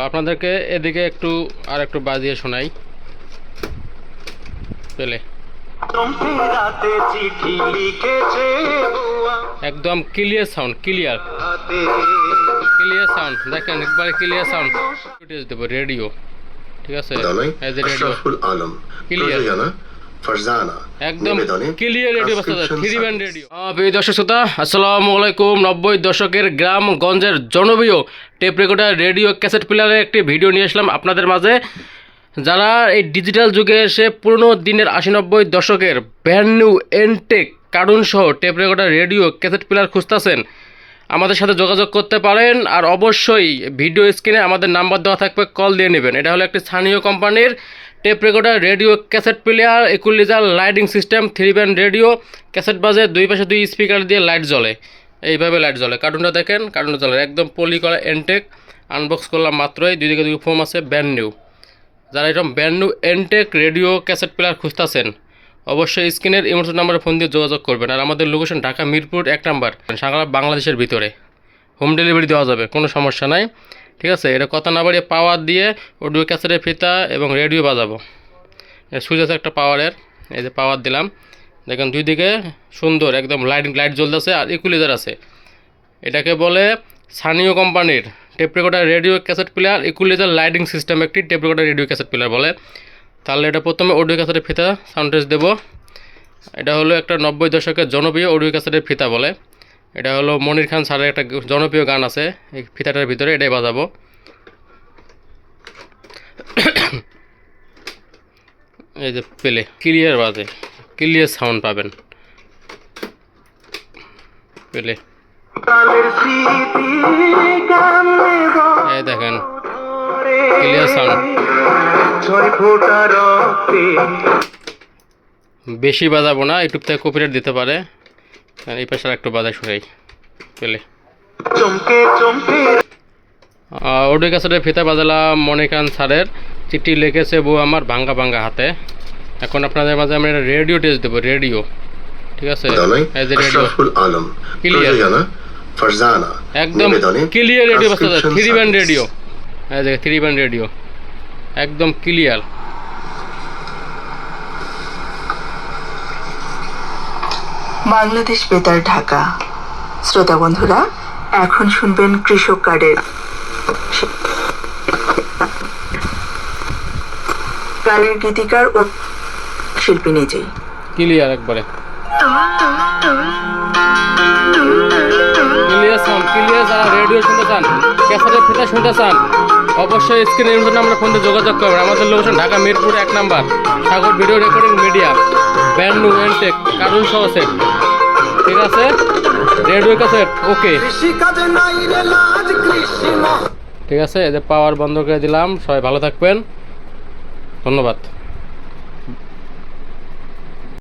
আপনাদেরকে এদিকে আর একটু বাজিয়ে শোনাই। পেলে একদম ক্লিয়ার সাউন্ড, ক্লিয়ার সাউন্ড। দেখেন একবারে ক্লিয়ার সাউন্ড। দেবো রেডিও, ঠিক আছে, একদম ক্লিয়ার রেডিও বাজতেছে, 3 ব্যান্ড রেডিও। প্রিয় দর্শক শ্রোতা, আসসালামু আলাইকুম। 90 দশকের গ্রামগঞ্জের জনপ্রিয় টেপ রেকর্ডার রেডিও ক্যাসেট প্লেয়ারের একটি ভিডিও নিয়ে আসলাম আপনাদের মাঝে। যারা এই ডিজিটাল যুগে এসে পুরনো দিনের 80-90 দশকের ব্র্যান্ড নিউ এনটেক কার্টুন সহ tape recorder radio cassette player খুঁজতেছেন, আমাদের সাথে যোগাযোগ করতে পারেন। আর অবশ্যই ভিডিও স্ক্রিনে আমাদের নাম্বার দেওয়া থাকবে, কল দিয়ে নেবেন। এটা হলো একটি স্থানীয় কোম্পানির tape recorder radio cassette player, equaliser, lighting system, 3 band radio, cassette বাজে, 2 পাশে 2 স্পিকার দিয়ে লাইট জ্বলে, এইভাবে লাইট জ্বলে। কার্টুনটা দেখেন, কার্টুনটা জ্বলে একদম পলি করা এনটেক। আনবক্স করলাম মাত্রই, 2 দিকে 2 ফোম আছে, ব্র্যান্ড নিউ। যারা এরকম brand new Entech radio cassette player খুঁজতেছেন, অবশ্যই স্ক্রিনের ইমোশন নাম্বারে ফোন দিয়ে যোগাযোগ করবেন। আর আমাদের লোকেশন ঢাকা মিরপুর 1 নাম্বার, সারা বাংলাদেশের ভিতরে হোম ডেলিভারি দেওয়া যাবে, কোনো সমস্যা নাই, ঠিক আছে। এটা কথা না বাড়িয়ে পাওয়ার দিয়ে অডিও ক্যাসেটের ফিতা এবং রেডিও বাজাবো। সুইচ আছে একটা পাওয়ারের, এই যে পাওয়ার দিলাম, দেখেন 2 দিকে সুন্দর একদম লাইট জ্বলতেছে। আর ইকুয়ালাইজার আছে, এটাকে বলে স্থানীয় কোম্পানির tape recorder radio cassette player, equaliser, lighting system একটি tape recorder radio cassette player বলে। তাহলে এটা প্রথমে অডিও ক্যাসেটের ফিতা সাউন্ড টেস্ট দেবো। এটা হলো একটা 90 দশকের জনপ্রিয় অডিও ক্যাসেটের ফিতা বলে। এটা হলো মনির খান স্যারের একটা জনপ্রিয় গান আছে এই ফিতাটার ভিতরে, এটাই বাজাবো। এই যে পেলে ক্লিয়ার বাজে, ক্লিয়ার সাউন্ড পাবেন পেলে। এই দেখেন ক্লিয়ার সাউন্ড। বেশি বাজাবো না, ইউটিউব থেকে কপিরাইট দিতে পারে। এই পাশে একটু বাজায় শোনাই পেলে। অডিও ক্যাসেটের ফিতা বাজালাম মনির খান স্যারের, চিঠি লিখেছে বউ আমার ভাঙ্গা ভাঙ্গা হাতে। এখন আপনাদের মাঝে আমরা রেডিও টেস্ট দেবো, রেডিও, ঠিক আছে। এই যে রেডিও ক্লিয়ার, একদম ক্লিয়ার রেডিও বাজতেছে, 3 ব্যান্ড রেডিও। এই যে 3 ব্যান্ড রেডিও একদম ক্লিয়ার। বাংলাদেশ বেতার ঢাকা। শ্রোতা বন্ধুরা, এখন শুনবেন কৃষক কার্ডের গানের গীতিকার ও শিল্পী নিজেই। ক্লিয়ার একবারে ক্লিয়ার সাউন্ড, ক্লিয়ার। যারা রেডিও শুনতে চান, ক্যাসেটের ফিতা শুনতে চান, অবশ্যই স্ক্রিনের জন্য আমরা ফোনে যোগাযোগ করবেন। আমাদের location Dhaka Mirpur 1 number, Sagar video recording media, brand new Entech cartoon সহ সেট, ঠিক আছে। রেডিও ক্যাসেট ওকে, ঠিক আছে। এদের পাওয়ার বন্ধ করে দিলাম। সবাই ভালো থাকবেন, ধন্যবাদ।